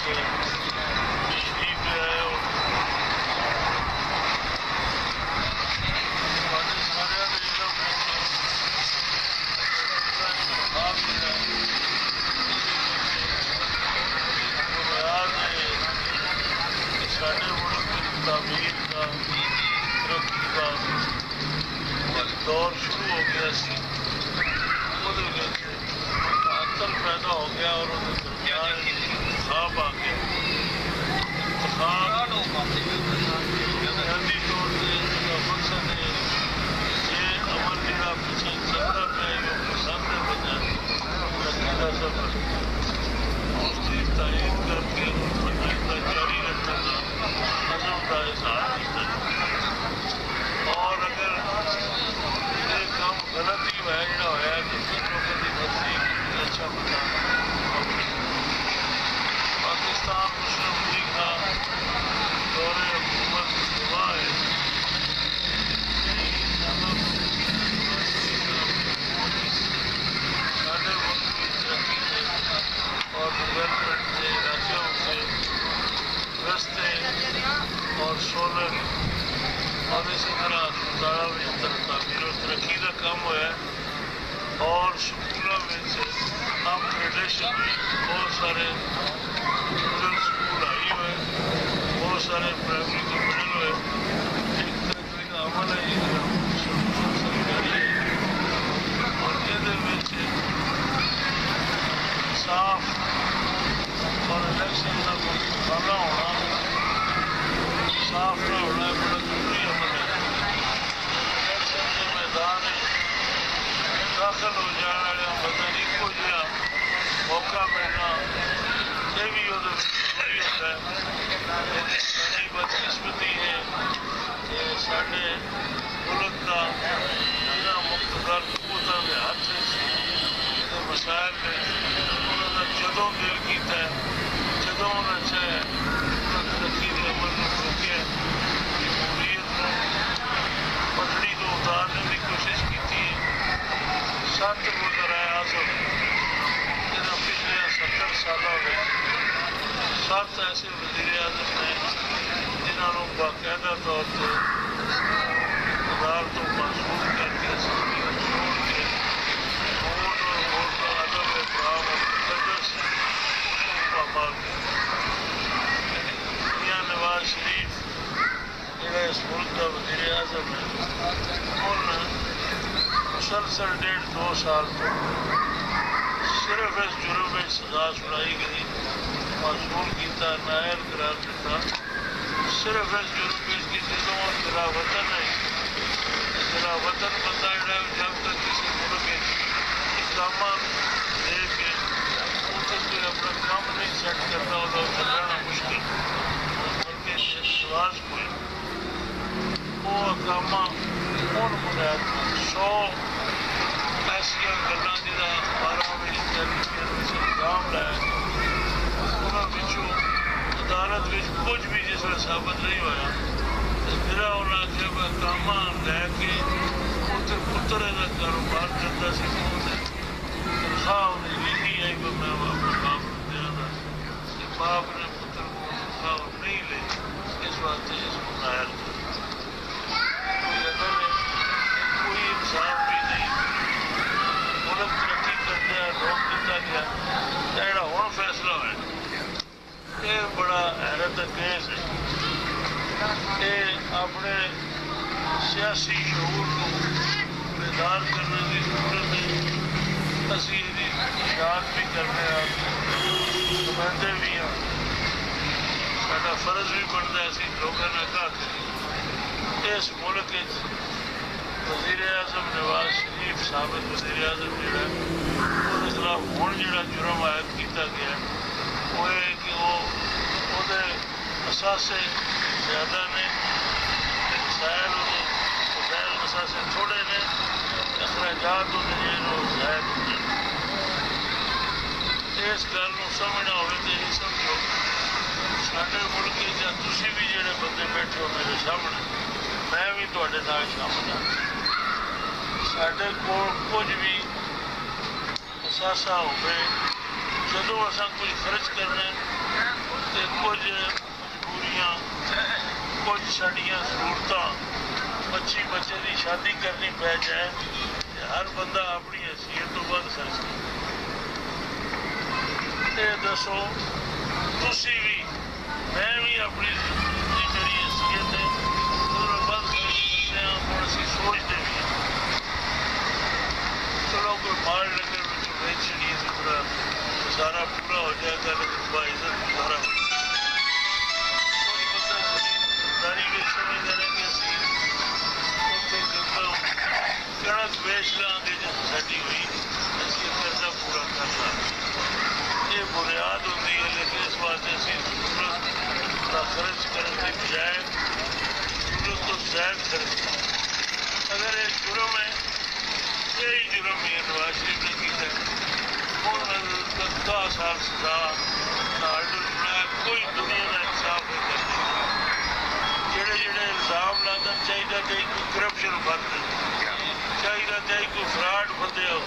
تشریف لے آئے ہو سارے علم بنیاد ہے کہ سارے ملک کی تعمیر کا ترقی کا دور شروع ہو گیا سی تعطل پیدا ہو گیا اور درمیان انتخاب آ گیا بنیادی طور پہ مقصد ہے یہ عمل جڑا پیچھے چلتا پہ وہ پسند بنا عقیدہ سفر اس کی تعین کر کے عقیدہ جاری رکھنے کا نظم کا اظہار کیا اور اگر یہ کام غلط ہی ہوا جڑا ہوا کہ پھر لوگوں کی مرضی اچھا بنا پاکستان مسلم لیگ کا دور حکومت استوا ہے سارے ملک کی ترقی سے اور ڈیولپمنٹ سے علاقوں سے رستے اور سولر اور اسی طرح ہسپتالوں میں تعمیر و ترقی کا کام ہوا ہے اور سکولوں میں سے اپ گریڈیشن میں بہت سارے مڈل سکول آئی ہوئے بہت سارے پرائمری کے مڈل ہوئے ایک ترقی کا عمل ہے یہ سرکاری ہے اور یہ صاف اور الیکشن کا مقابلہ ہونا صاف نہ ہونا بڑا ضروری عمل ہے الیکشن کے میدان داخل ہو جانے والے مدنی کو جہاں موقع ملنا یہ بھی ضروری ہوتا ہے بڑی بدقسمتی ہے کہ سارے ملک کا جہاں مقتدر قوتوں کے ہاتھ سے مسائل نے انہوں نے جدوں دل کیتا ہے جدوں انہیں چاہے ترقی کے عمل کو روکے جمہوریت کو پٹڑی کو اتارنے کی کوشش کی تھی 7 وزرائے اعظم جنہوں پچھلے 70 سالوں میں 7 ایسے وزیر اعظم ہیں جنہوں نے باقاعدہ طور پہ اقتدار تو معصوم کر کے اسمبلی کو چھوڑ کے ووٹ اور ووٹ کا ادب احترام اور مقدس مقامات میاں نواز شریف جہاں اس ملک کا وزیر اعظم ہے انہوں مسلسل 1.5-2 سال تو صرف اس جرم میں سزا سنائی گئی معصوم کیتا نائل قرار دیتا صرف اس جرم میں اس کی جدوں خلا وطن ہے خلا وطن بندہ جب تک کسی ملک کے اقدامات دے کے اتنے کوئی اپنا کام نہیں سیٹ کرتا ہوتا چلانا مشکل بلکہ سواس کوئی وہ اقدامہ ان بنیاد 100 ایسا گلوں جہاں 12ویں انٹیلیجنس الزام لایا انہوں عدالت کچھ بھی جس میں ثابت نہیں ہوا میرا انہیں آخیا میں کامہ لے کے اتنے پتر کا کاروبار کرتا سی تنخواہ انہیں لکھی ہے کہ میں اپنے باپ کو دیا تھا کہ باپ نے پتر کو تنخواہ نہیں لی اس واسطے اس کو نائل کر کوئی عدل ہے کوئی انصاف بھی نہیں ملک ترقی کرتے ہیں روک دیتا گیا جہاں ہوں فیصلہ ہوا یہ بڑا حیرت انگیز ہے یہ اپنے سیاسی شعور کو بیدار کرنے کی ضرورت ہے اسی یاد بھی کرنے نمائندے بھی ہیں سارا فرض بھی بنتا ہے اسی لوگوں نے کہا کہ اس ملک وزیر اعظم نواز شریف سابق وزیر اعظم جہاں وہ خلاف ہوں جا جرم عائد کیا گیا وہ ہے کہ وہ اثاثے زیادہ نے وسائل اثاثے تھوڑے نے اخراجات وہ زائد ہوتے ہیں اس گل کو سمجھنا ہوئے تو یہ سمجھو سارے ملک یا تھی بھی جڑے بندے بیٹھے ہو میرے سامنے میں بھی تھوڑے نال شامل ہوں سارے کول کچھ بھی اثاثہ ہوئے جدو اصا کچھ خرچ کرنا ਤੇ ਕੁਝ ਮਜਬੂਰੀਆਂ, ਕੁਝ ਸਾਡੀਆਂ ਜ਼ਰੂਰਤਾਂ, ਬੱਚੇ ਦੀ ਸ਼ਾਦੀ ਕਰਨੀ ਪੈ ਜਾਏ ਤੇ ਹਰ ਬੰਦਾ ਆਪਣੀ ਹੈਸੀਅਤ ਤੋਂ ਵੱਧ ਖਰਚ ਕਰੇ। ਇਹ ਦੱਸੋ ਤੁਸੀਂ ਵੀ, ਮੈਂ ਵੀ ਆਪਣੀ ਮੇਰੀ ਹੈਸੀਅਤ ਹੈ ਉਹਨੂੰ ਵੱਧ ਖਰਚ ਕਰਦੇ ਹਾਂ। ਹੁਣ ਅਸੀਂ ਸੋਚਦੇ ਵੀ ਹਾਂ ਚਲੋ ਕੋਈ ਮਾਲ ਲੰਗਰ ਵਿੱਚ ਵੇਚ ਛੜੀਏ ਤੇ ਪੂਰਾ ਗੁਜ਼ਾਰਾ ਪੂਰਾ ਹੋ ਜਾਏਗਾ, ਲੇਕਿਨ ਬਾਇਜ਼ਤ ਗੁਜ਼ਾਰਾ ਹੋ ਜਾਏਗਾ। ਕੋਈ ਬੰਦਾ ਜ਼ਮੀਨਦਾਰੀ ਵਿੱਚ ਸਮਝਦਾ ਹੈ ਕਿ ਅਸੀਂ ਉੱਥੇ ਕਣਕ ਵੇਚ ਲਾਂਗੇ ਜੋ ਸਾਡੀ ਹੋਈ, ਅਸੀਂ ਕਰਜ਼ਾ ਪੂਰਾ ਕਰ ਲਾਂਗੇ। ਇਹ ਬੁਨਿਆਦ ਹੁੰਦੀ ਹੈ, ਲੇਕਿਨ ਇਸ ਵਾਸਤੇ ਅਸੀਂ ਜ਼ਰੂਰਤ ਦਾ ਖਰਚ ਕਰਨ ਦੀ ਬਜਾਏ ਜ਼ਰورت تو زائد خرچ. اگر یہ جرم ہے یہی جرم یہ نواز شریف نے کیا ہے 10 سال سزا آرڈر بنایا کوئی دنیا کا انصاف نہیں کرتے جڑے جڑے الزام لانا چاہیے کہ کوئی کرپشن بند چاہیے کوئی فراڈ بندے ہو